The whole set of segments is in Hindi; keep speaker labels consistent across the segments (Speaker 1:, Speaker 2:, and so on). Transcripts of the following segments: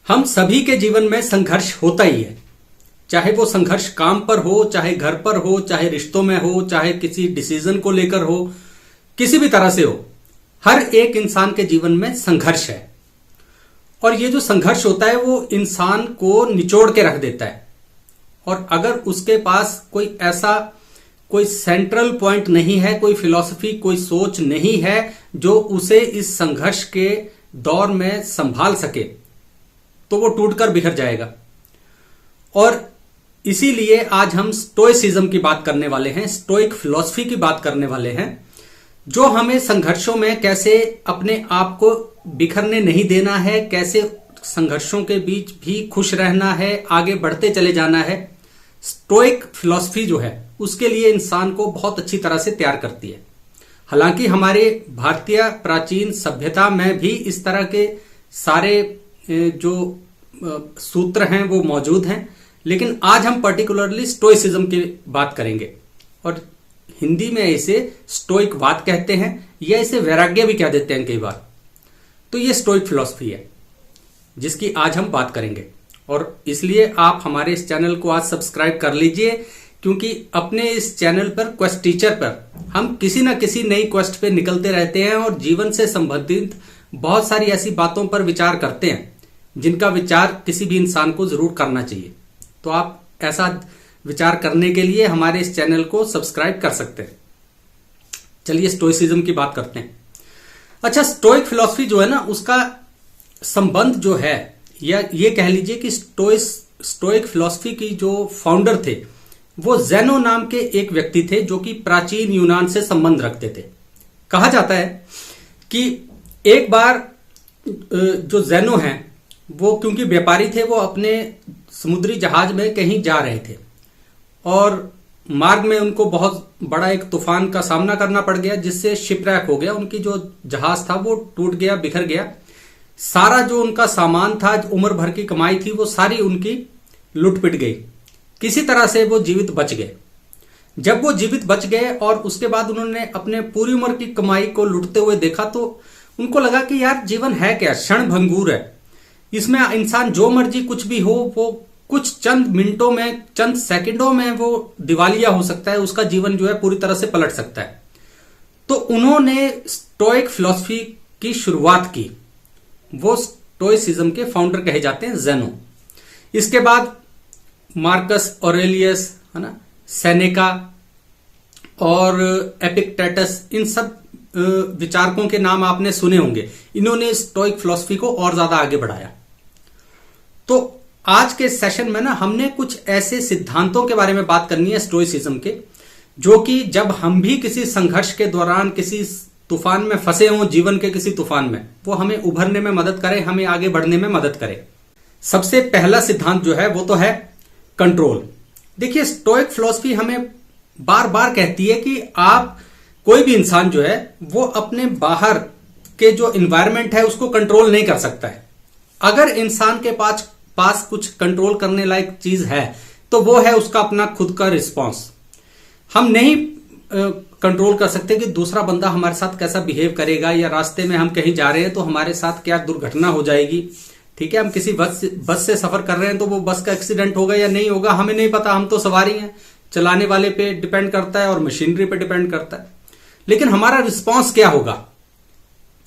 Speaker 1: हम सभी के जीवन में संघर्ष होता ही है। चाहे वो संघर्ष काम पर हो, चाहे घर पर हो, चाहे रिश्तों में हो, चाहे किसी डिसीजन को लेकर हो, किसी भी तरह से हो। हर एक इंसान के जीवन में संघर्ष है और ये जो संघर्ष होता है वो इंसान को निचोड़ के रख देता है। और अगर उसके पास कोई ऐसा कोई सेंट्रल पॉइंट नहीं है, कोई फिलॉसफी, कोई सोच नहीं है जो उसे इस संघर्ष के दौर में संभाल सके, तो वो टूटकर बिखर जाएगा। और इसीलिए आज हम स्टोइसिज्म की बात करने वाले हैं, स्टोइक फिलॉसफी की बात करने वाले हैं, जो हमें संघर्षों में कैसे अपने आप को बिखरने नहीं देना है, कैसे संघर्षों के बीच भी खुश रहना है, आगे बढ़ते चले जाना है। स्टोइक फिलॉसफी जो है उसके लिए इंसान को बहुत अच्छी तरह से तैयार करती है। हालांकि हमारे भारतीय प्राचीन सभ्यता में भी इस तरह के सारे जो सूत्र हैं वो मौजूद हैं, लेकिन आज हम पर्टिकुलरली स्टोइसिज्म की बात करेंगे। और हिंदी में इसे स्टोइकवाद कहते हैं या इसे वैराग्य भी कह देते हैं कई बार। तो ये स्टोइक फिलॉसफी है जिसकी आज हम बात करेंगे। और इसलिए आप हमारे इस चैनल को आज सब्सक्राइब कर लीजिए, क्योंकि अपने इस चैनल पर क्वेस्ट टीचर पर हम किसी न किसी नई क्वेस्ट पे निकलते रहते हैं और जीवन से संबंधित बहुत सारी ऐसी बातों पर विचार करते हैं जिनका विचार किसी भी इंसान को जरूर करना चाहिए। तो आप ऐसा विचार करने के लिए हमारे इस चैनल को सब्सक्राइब कर सकते हैं। चलिए स्टोइसिज्म की बात करते हैं। अच्छा, स्टोइक फिलॉसफी जो है ना, उसका संबंध जो है, या ये कह लीजिए कि स्टोइक फिलॉसफी की जो फाउंडर थे वो ज़ेनो नाम के एक व्यक्ति थे, जो कि प्राचीन यूनान से संबंध रखते थे। कहा जाता है कि एक बार जो ज़ेनो हैं वो क्योंकि व्यापारी थे, वो अपने समुद्री जहाज में कहीं जा रहे थे और मार्ग में उनको बहुत बड़ा एक तूफान का सामना करना पड़ गया, जिससे शिपरैक हो गया। उनकी जो जहाज था वो टूट गया, बिखर गया। सारा जो उनका सामान था, उम्र भर की कमाई थी, वो सारी उनकी लुट पिट गई। किसी तरह से वो जीवित बच गए। जब वो जीवित बच गए और उसके बाद उन्होंने अपने पूरी उम्र की कमाई को लुटते हुए देखा, तो उनको लगा कि यार जीवन है क्या, क्षण भंगुर है, इसमें इंसान जो मर्जी कुछ भी हो, वो कुछ चंद मिनटों में, चंद सेकंडों में वो दिवालिया हो सकता है, उसका जीवन जो है पूरी तरह से पलट सकता है। तो उन्होंने स्टोइक फिलॉसफी की शुरुआत की। वो स्टोइसिज्म के फाउंडर कहे जाते हैं ज़ेनो। इसके बाद मार्कस ऑरेलियस, है ना, सेनेका और एपिक्टेटस, इन सब विचारकों के नाम आपने सुने होंगे। इन्होंने स्टोइक फिलॉसफी को और ज्यादा आगे बढ़ाया। तो आज के सेशन में ना हमने कुछ ऐसे सिद्धांतों के बारे में बात करनी है स्टोइसिज्म के, जो कि जब हम भी किसी संघर्ष के दौरान किसी तूफान में फंसे हों, जीवन के किसी तूफान में, वो हमें उभरने में मदद करे, हमें आगे बढ़ने में मदद करे। सबसे पहला सिद्धांत जो है वो तो है कंट्रोल। देखिए, स्टोइक फिलॉसफी हमें बार बार कहती है कि आप, कोई भी इंसान जो है वो अपने बाहर के जो इन्वायरमेंट है उसको कंट्रोल नहीं कर सकता है। अगर इंसान के पास कुछ कंट्रोल करने लायक चीज है तो वो है उसका अपना खुद का रिस्पॉन्स। हम नहीं कंट्रोल कर सकते कि दूसरा बंदा हमारे साथ कैसा बिहेव करेगा, या रास्ते में हम कहीं जा रहे हैं तो हमारे साथ क्या दुर्घटना हो जाएगी। ठीक है, हम किसी बस से सफर कर रहे हैं तो वो बस का एक्सीडेंट होगा या नहीं होगा, हमें नहीं पता। हम तो सवारी हैं, चलाने वाले पे डिपेंड करता है और मशीनरी पे डिपेंड करता है। लेकिन हमारा रिस्पॉन्स क्या होगा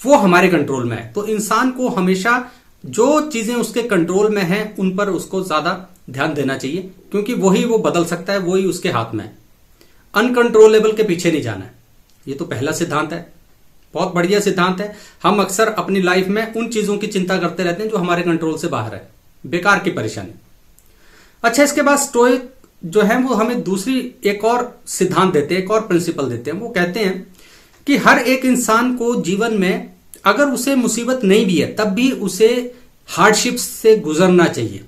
Speaker 1: वो हमारे कंट्रोल में है। तो इंसान को हमेशा जो चीजें उसके कंट्रोल में हैं उन पर उसको ज्यादा ध्यान देना चाहिए, क्योंकि वही वो बदल सकता है, वही उसके हाथ में है। अनकंट्रोलेबल के पीछे नहीं जाना है। ये तो पहला सिद्धांत है, बहुत बढ़िया सिद्धांत है। हम अक्सर अपनी लाइफ में उन चीजों की चिंता करते रहते हैं जो हमारे कंट्रोल से बाहर है, बेकार की परेशानी। अच्छा, इसके बाद स्टोइक जो है वो हमें दूसरी एक और सिद्धांत देते हैं, एक और प्रिंसिपल देते हैं। वो कहते हैं कि हर एक इंसान को जीवन में अगर उसे मुसीबत नहीं भी है तब भी उसे हार्डशिप्स से गुजरना चाहिए।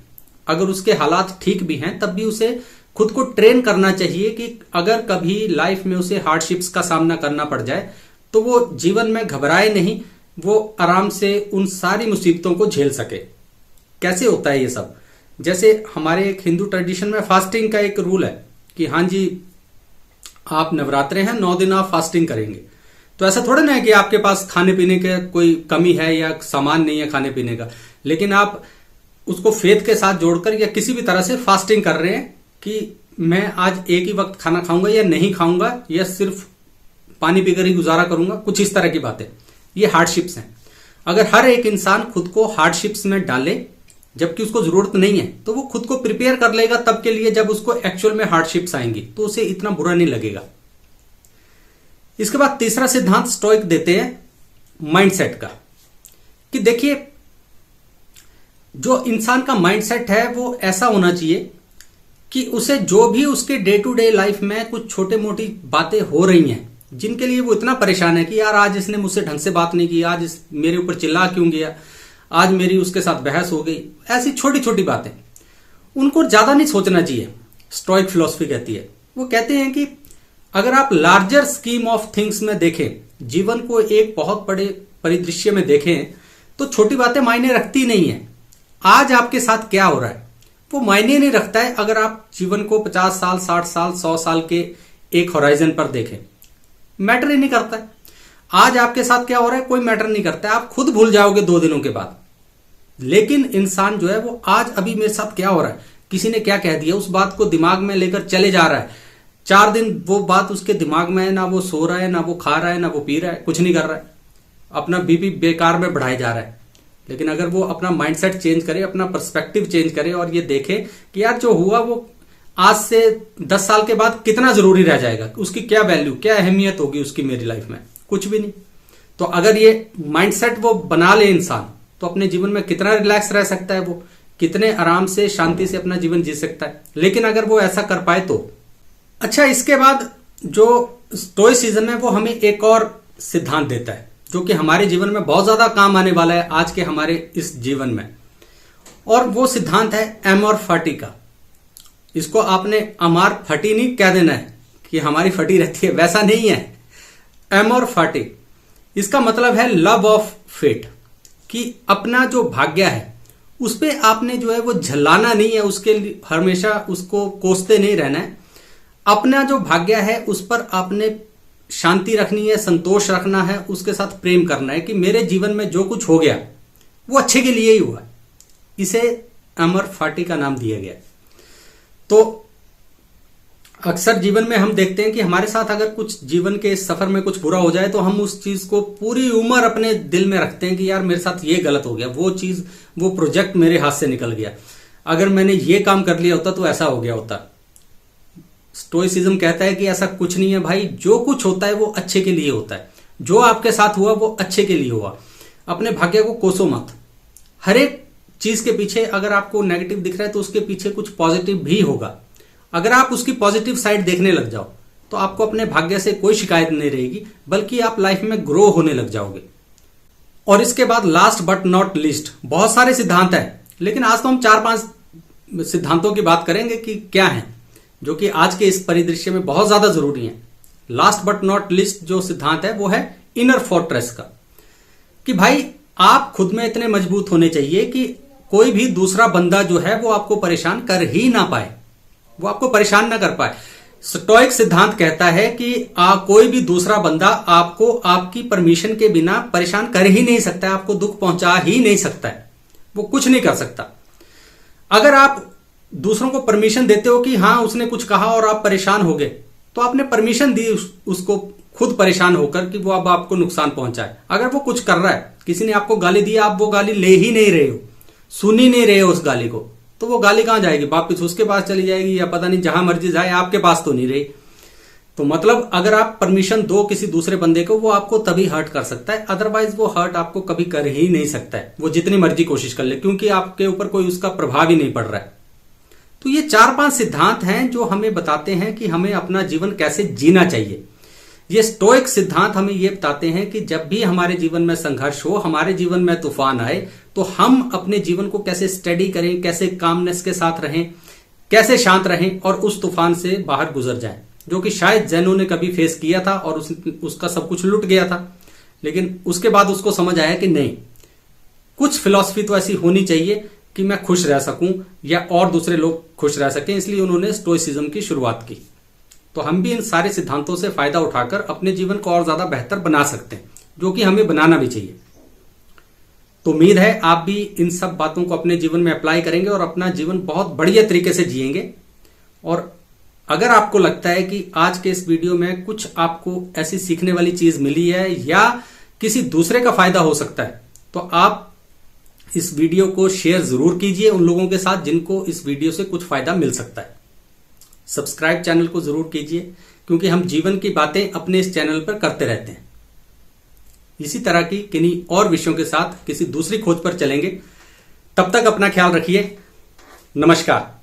Speaker 1: अगर उसके हालात ठीक भी हैं तब भी उसे खुद को ट्रेन करना चाहिए कि अगर कभी लाइफ में उसे हार्डशिप्स का सामना करना पड़ जाए तो वो जीवन में घबराए नहीं, वो आराम से उन सारी मुसीबतों को झेल सके। कैसे होता है ये सब? जैसे हमारे एक हिंदू ट्रेडिशन में फास्टिंग का एक रूल है कि हाँ जी, आप नवरात्रे हैं, 9 दिन आप फास्टिंग करेंगे। तो ऐसा थोड़ा ना है कि आपके पास खाने पीने का कोई कमी है या सामान नहीं है खाने पीने का, लेकिन आप उसको फेथ के साथ जोड़कर या किसी भी तरह से फास्टिंग कर रहे हैं कि मैं आज एक ही वक्त खाना खाऊंगा या नहीं खाऊंगा या सिर्फ पानी पीकर ही गुजारा करूंगा, कुछ इस तरह की बातें, ये हार्डशिप्स हैं। अगर हर एक इंसान खुद को हार्डशिप्स में डाले जबकि उसको जरूरत नहीं है, तो वो खुद को प्रिपेयर कर लेगा तब के लिए जब उसको एक्चुअल में हार्डशिप्स आएंगी, तो उसे इतना बुरा नहीं लगेगा। इसके बाद तीसरा सिद्धांत स्टोइक देते हैं माइंडसेट का, कि देखिए जो इंसान का माइंडसेट है वो ऐसा होना चाहिए कि उसे जो भी उसके डे टू डे लाइफ में कुछ छोटे मोटी बातें हो रही हैं जिनके लिए वो इतना परेशान है कि यार आज इसने मुझसे ढंग से बात नहीं की, आज मेरे ऊपर चिल्ला क्यों गया, आज मेरी उसके साथ बहस हो गई, ऐसी छोटी छोटी बातें, उनको ज्यादा नहीं सोचना चाहिए। स्टोइक फिलॉसफी कहती है, वो कहते हैं कि अगर आप लार्जर स्कीम ऑफ थिंग्स में देखें, जीवन को एक बहुत बड़े परिदृश्य में देखें, तो छोटी बातें मायने रखती नहीं है। आज आपके साथ क्या हो रहा है वो मायने नहीं रखता है अगर आप जीवन को 50 साल 60 साल 100 साल के एक होराइजन पर देखें, मैटर ही नहीं करता है। आज आपके साथ क्या हो रहा है कोई मैटर नहीं करता है, आप खुद भूल जाओगे 2 दिनों के बाद। लेकिन इंसान जो है वो आज अभी मेरे साथ क्या हो रहा है, किसी ने क्या कह दिया, उस बात को दिमाग में लेकर चले जा रहा है। 4 दिन वो बात उसके दिमाग में है, ना वो सो रहा है, ना वो खा रहा है, ना वो पी रहा है, कुछ नहीं कर रहा है, अपना बीपी बेकार में बढ़ाए जा रहा है। लेकिन अगर वो अपना माइंडसेट चेंज करे, अपना पर्सपेक्टिव चेंज करे और ये देखे कि यार जो हुआ वो आज से 10 साल के बाद कितना जरूरी रह जाएगा, उसकी क्या वैल्यू, क्या अहमियत होगी उसकी मेरी लाइफ में, कुछ भी नहीं। तो अगर ये माइंडसेट वो बना ले इंसान, तो अपने जीवन में कितना रिलैक्स रह सकता है, वो कितने आराम से शांति से अपना जीवन जी सकता है। लेकिन अगर वो ऐसा कर पाए तो अच्छा। इसके बाद जो स्टोइसिज्म है वो हमें एक और सिद्धांत देता है जो कि हमारे जीवन में बहुत ज्यादा काम आने वाला है आज के हमारे इस जीवन में, और वो सिद्धांत है एमोर फाटी का। इसको आपने अमार फटी नहीं कह देना है कि हमारी फटी रहती है, वैसा नहीं है। एमोर फाटी इसका मतलब है लव ऑफ फेट, कि अपना जो भाग्य है उस पे आपने जो है वो झल्लाना नहीं है, उसके लिए हमेशा उसको कोसते नहीं रहना है। अपना जो भाग्य है उस पर आपने शांति रखनी है, संतोष रखना है, उसके साथ प्रेम करना है कि मेरे जीवन में जो कुछ हो गया वो अच्छे के लिए ही हुआ। इसे अमर फाटी का नाम दिया गया। तो अक्सर जीवन में हम देखते हैं कि हमारे साथ अगर कुछ जीवन के इस सफर में कुछ बुरा हो जाए तो हम उस चीज को पूरी उम्र अपने दिल में रखते हैं कि यार मेरे साथ ये गलत हो गया, वो चीज, वो प्रोजेक्ट मेरे हाथ से निकल गया, अगर मैंने ये काम कर लिया होता तो ऐसा हो गया होता। स्टोइसिज्म कहता है कि ऐसा कुछ नहीं है भाई, जो कुछ होता है वो अच्छे के लिए होता है, जो आपके साथ हुआ वो अच्छे के लिए हुआ। अपने भाग्य को कोसो मत। हर एक चीज के पीछे अगर आपको नेगेटिव दिख रहा है तो उसके पीछे कुछ पॉजिटिव भी होगा। अगर आप उसकी पॉजिटिव साइड देखने लग जाओ तो आपको अपने भाग्य से कोई शिकायत नहीं रहेगी, बल्कि आप लाइफ में ग्रो होने लग जाओगे। और इसके बाद लास्ट बट नॉट लीस्ट, बहुत सारे सिद्धांत हैं, लेकिन आज तो हम 4-5 सिद्धांतों की बात करेंगे कि क्या है जो कि आज के इस परिदृश्य में बहुत ज्यादा जरूरी है। लास्ट बट नॉट लीस्ट जो सिद्धांत है वो है इनर फोर्ट्रेस का, कि भाई आप खुद में इतने मजबूत होने चाहिए कि कोई भी दूसरा बंदा जो है वो आपको परेशान कर ही ना पाए, वो आपको परेशान ना कर पाए। स्टोइक सिद्धांत कहता है कि कोई भी दूसरा बंदा आपको आपकी परमिशन के बिना परेशान कर ही नहीं सकता है, आपको दुख पहुंचा ही नहीं सकता है, वो कुछ नहीं कर सकता। अगर आप दूसरों को परमिशन देते हो कि हाँ उसने कुछ कहा और आप परेशान हो गए, तो आपने परमिशन दी उसको खुद परेशान होकर कि वो अब आपको नुकसान पहुंचाए। अगर वो कुछ कर रहा है, किसी ने आपको गाली दी, आप वो गाली ले ही नहीं रहे हो, सुन ही नहीं रहे हो उस गाली को, तो वो गाली कहां जाएगी, वापिस उसके पास चली जाएगी या पता नहीं जहां मर्जी जाए, आपके पास तो नहीं रही। तो मतलब अगर आप परमिशन दो किसी दूसरे बंदे को, वो आपको तभी हर्ट कर सकता है, अदरवाइज वो हर्ट आपको कभी कर ही नहीं सकता है, वो जितनी मर्जी कोशिश कर ले, क्योंकि आपके ऊपर कोई उसका प्रभाव ही नहीं पड़ रहा है। तो ये 4-5 सिद्धांत हैं जो हमें बताते हैं कि हमें अपना जीवन कैसे जीना चाहिए। ये स्टोइक सिद्धांत हमें ये बताते हैं कि जब भी हमारे जीवन में संघर्ष हो, हमारे जीवन में तूफान आए, तो हम अपने जीवन को कैसे स्टडी करें, कैसे कामनेस के साथ रहें, कैसे शांत रहें और उस तूफान से बाहर गुजर जाएं, जो कि शायद जैनों ने कभी फेस किया था और उसका सब कुछ लुट गया था। लेकिन उसके बाद उसको समझ आया कि नहीं, कुछ फिलॉसफी तो ऐसी होनी चाहिए कि मैं खुश रह सकूं या और दूसरे लोग खुश रह सकें, इसलिए उन्होंने स्टोइसिज्म की शुरुआत की। तो हम भी इन सारे सिद्धांतों से फायदा उठाकर अपने जीवन को और ज्यादा बेहतर बना सकते हैं, जो कि हमें बनाना भी चाहिए। तो उम्मीद है आप भी इन सब बातों को अपने जीवन में अप्लाई करेंगे और अपना जीवन बहुत बढ़िया तरीके से जिएंगे। और अगर आपको लगता है कि आज के इस वीडियो में कुछ आपको ऐसी सीखने वाली चीज मिली है या किसी दूसरे का फायदा हो सकता है, तो आप इस वीडियो को शेयर जरूर कीजिए उन लोगों के साथ जिनको इस वीडियो से कुछ फायदा मिल सकता है। सब्सक्राइब चैनल को जरूर कीजिए, क्योंकि हम जीवन की बातें अपने इस चैनल पर करते रहते हैं। इसी तरह की किन्हीं और विषयों के साथ किसी दूसरी खोज पर चलेंगे। तब तक अपना ख्याल रखिए। नमस्कार।